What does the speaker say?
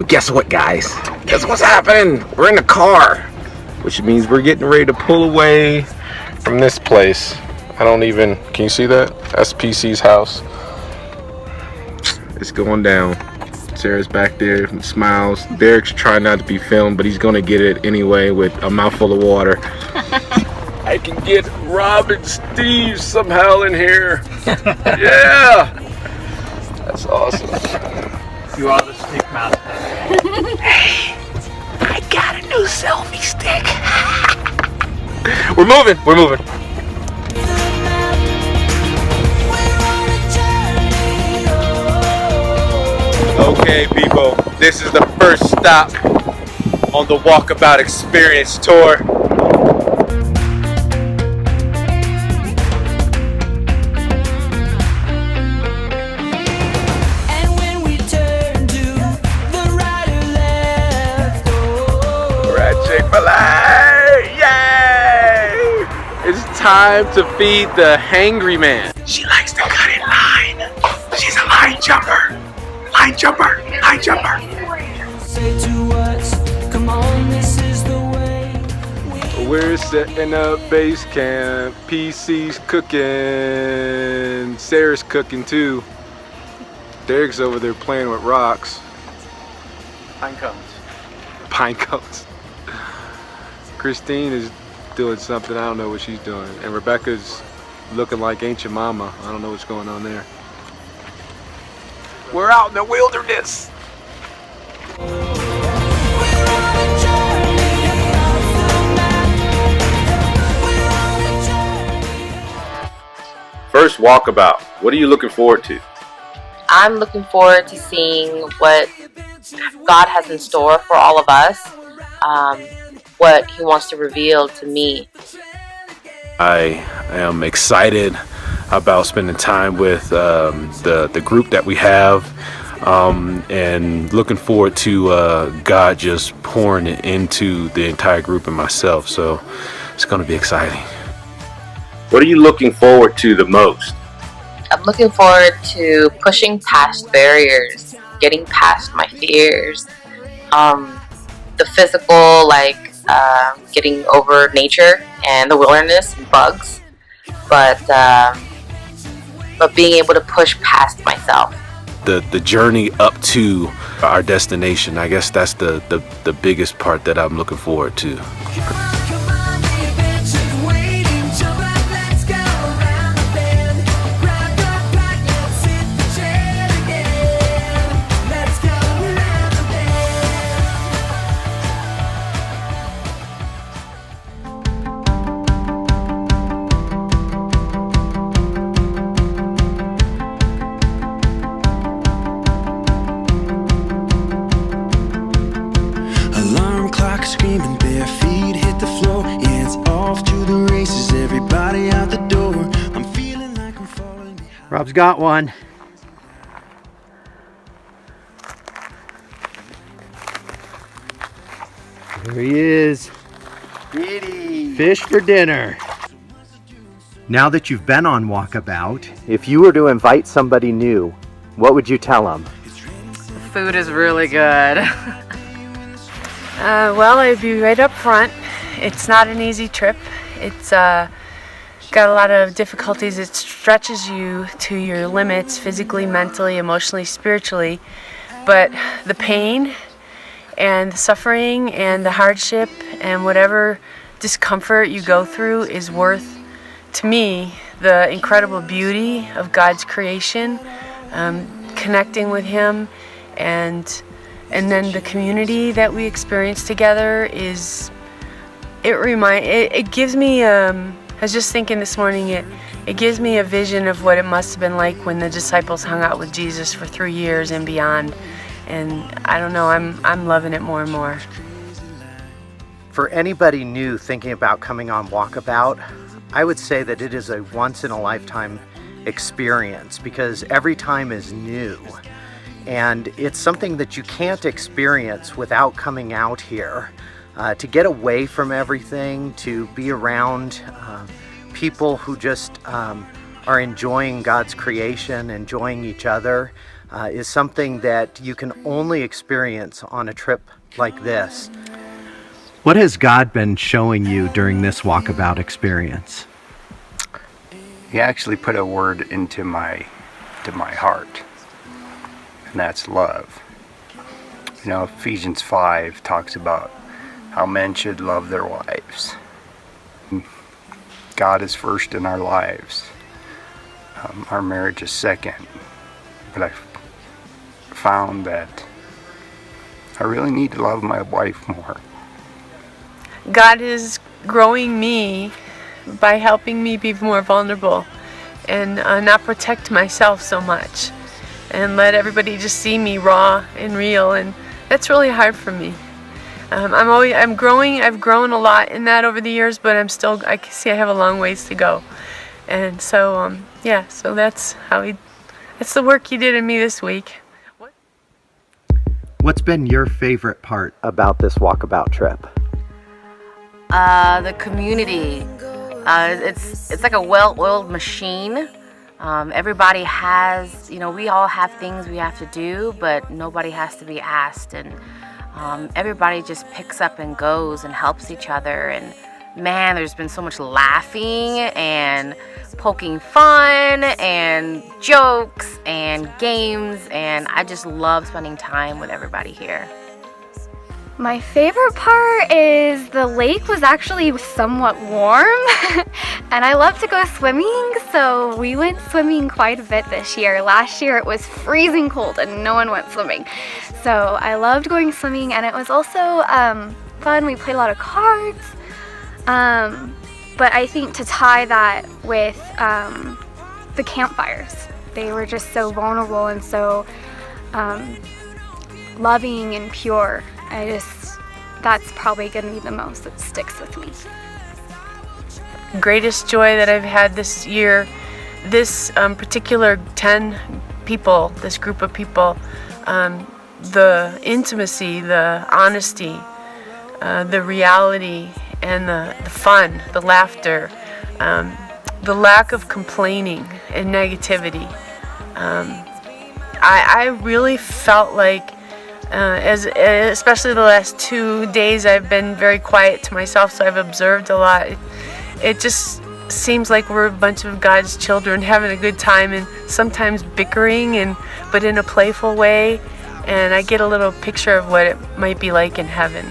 But guess what, guys? Guess what's happening? We're in the car, which means we're getting ready to pull away from this place. Can you see that? That's PC's house. It's going down. Sarah's back there, smiles. Derek's trying not to be filmed, but he's gonna get it anyway with a mouthful of water. I can get Rob and Steve somehow in here. Yeah! That's awesome. You are the stick master. Hey, I got a new selfie stick. We're moving. Okay, people, this is the first stop on the Walkabout Experience Tour. And when we turn to the right or left, We're at Chick-fil-A! Yay! It's time to feed the hangry man. She likes to cut in line. She's a line jumper. Line jumper. say to us, come on, this is the way. We're setting up base camp. PC's cooking. Sarah's cooking too. Derek's over there playing with rocks. Pine cones. Christine is doing something. I don't know what she's doing. And Rebecca's looking like ancient mama. I don't know what's going on there. We're out in the wilderness. First Walkabout. What are you looking forward to? I'm looking forward to seeing what God has in store for all of us, what He wants to reveal to me. I am excited about spending time with the group that we have, and looking forward to God just pouring it into the entire group and myself. So it's going to be exciting. What are you looking forward to the most? I'm looking forward to pushing past barriers, getting past my fears, the physical, like getting over nature and the wilderness, bugs, but being able to push past myself. The journey up to our destination, I guess that's the biggest part that I'm looking forward to. Come on, the adventure's waiting. Jump out, let's go around the bend. Grab your pack, let's hit the trail again. Let's go around the alarm clock screaming, bare feet hit the floor. Yeah, it's off to the races, everybody out the door. I'm feeling like I'm falling behind. Rob's got one. There he is. Fish for dinner. Now that you've been on Walkabout, if you were to invite somebody new, what would you tell them? Food is really good. Well, I'd be right up front. It's not an easy trip. It's got a lot of difficulties. It stretches you to your limits physically, mentally, emotionally, spiritually. But the pain and the suffering and the hardship and whatever discomfort you go through is worth, to me, the incredible beauty of God's creation, connecting with Him, and then the community that we experience together is, it gives me, I was just thinking this morning, it gives me a vision of what it must have been like when the disciples hung out with Jesus for 3 years and beyond. And I don't know, I'm loving it more and more. For anybody new thinking about coming on Walkabout, I would say that it is a once-in-a-lifetime experience because every time is new. And it's something that you can't experience without coming out here. To get away from everything, to be around people who just are enjoying God's creation, enjoying each other. is something that you can only experience on a trip like this. What has God been showing you during this Walkabout experience? He actually put a word into my heart, and that's love. You know, Ephesians 5 talks about how men should love their wives. God is first in our lives. Our marriage is second. But I found that I really need to love my wife more. God is growing me by helping me be more vulnerable and not protect myself so much and let everybody just see me raw and real, and that's really hard for me. I'm growing. I've grown a lot in that over the years, but I can see I have a long ways to go. And so so that's the work he did in me this week. What's been your favorite part about this Walkabout trip? The community. It's like a well-oiled machine. Everybody has, we all have things we have to do, but nobody has to be asked, and everybody just picks up and goes and helps each other. And man, there's been so much laughing and poking fun and jokes and games, and I just love spending time with everybody here. My favorite part is the lake was actually somewhat warm and I love to go swimming, so we went swimming quite a bit this year. Last year it was freezing cold and no one went swimming. So I loved going swimming, and it was also fun. We played a lot of cards. But I think to tie that with the campfires, they were just so vulnerable and so loving and pure. That's probably going to be the most that sticks with me. Greatest joy that I've had this year, this particular 10 people, this group of people, the intimacy, the honesty, the reality, and the fun, the laughter, the lack of complaining and negativity. I really felt like, especially the last 2 days, I've been very quiet to myself, so I've observed a lot. It just seems like we're a bunch of God's children having a good time, and sometimes bickering, but in a playful way. And I get a little picture of what it might be like in heaven.